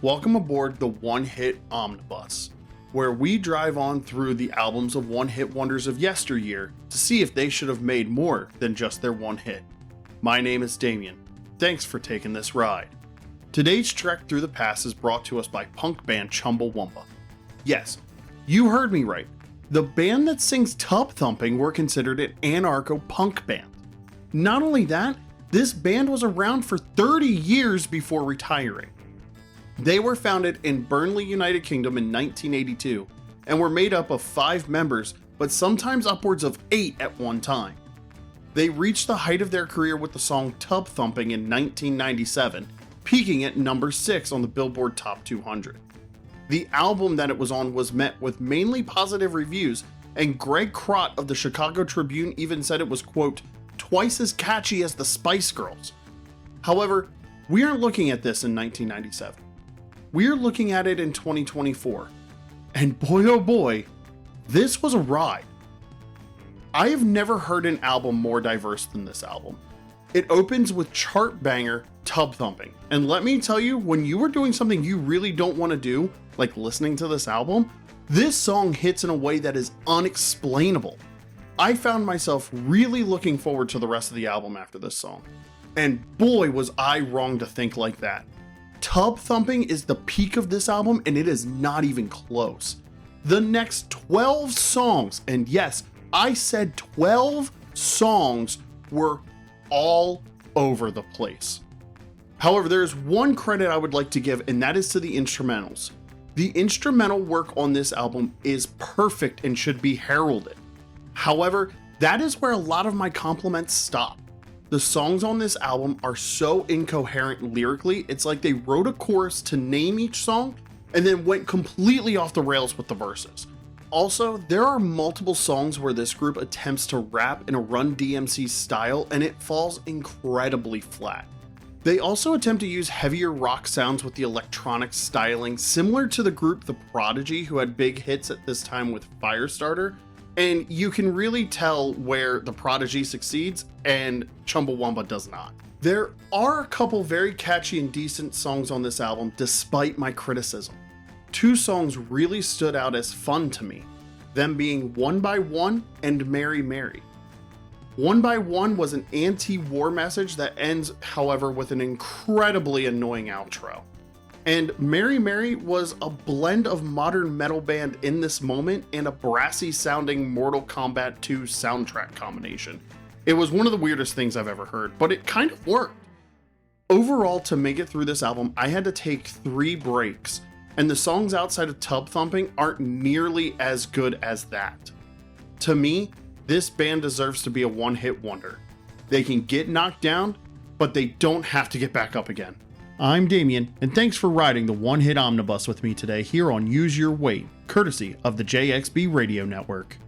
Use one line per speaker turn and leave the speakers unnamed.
Welcome aboard the One Hit Omnibus, where we drive on through the albums of one-hit wonders of yesteryear to see if they should have made more than just their one hit. My name is Damien. Thanks for taking this ride. Today's trek through the past is brought to us by punk band Chumbawumba. Yes, you heard me right. The band that sings Tubthumping were considered an anarcho punk band. Not only that, this band was around for 30 years before retiring. They were founded in Burnley, United Kingdom in 1982 and were made up of 5 members, but sometimes upwards of 8 at one time. They reached the height of their career with the song Tubthumping in 1997, peaking at number 6 on the Billboard Top 200. The album that it was on was met with mainly positive reviews, and Greg Krott of the Chicago Tribune even said it was, quote, twice as catchy as the Spice Girls. However, we aren't looking at this in 1997. We're looking at it in 2024. And boy oh boy, this was a ride. I have never heard an album more diverse than this album. It opens with chart banger Tubthumping. And let me tell you, when you are doing something you really don't want to do, like listening to this album, this song hits in a way that is unexplainable. I found myself really looking forward to the rest of the album after this song. And boy was I wrong to think like that. Tubthumping is the peak of this album, and it is not even close. The next 12 songs, and yes, I said 12 songs, were all over the place. However, there is one credit I would like to give, and that is to the instrumentals. The instrumental work on this album is perfect and should be heralded. However, that is where a lot of my compliments stop. The songs on this album are so incoherent lyrically, it's like they wrote a chorus to name each song and then went completely off the rails with the verses. Also, there are multiple songs where this group attempts to rap in a Run DMC style and it falls incredibly flat. They also attempt to use heavier rock sounds with the electronic styling, similar to the group The Prodigy, who had big hits at this time with Firestarter. And you can really tell where The Prodigy succeeds and Chumbawamba does not. There are a couple very catchy and decent songs on this album despite my criticism. 2 songs really stood out as fun to me, them being One by One and Mary Mary. One by One was an anti-war message that ends, however, with an incredibly annoying outro. And Mary Mary was a blend of modern metal band In This Moment and a brassy sounding Mortal Kombat 2 soundtrack combination. It was one of the weirdest things I've ever heard, but it kind of worked. Overall, to make it through this album, I had to take 3 breaks, and the songs outside of Tubthumping aren't nearly as good as that. To me, this band deserves to be a one-hit wonder. They can get knocked down, but they don't have to get back up again. I'm Damien, and thanks for riding the One Hit Omnibus with me today here on Use Your Weight, courtesy of the JXB Radio Network.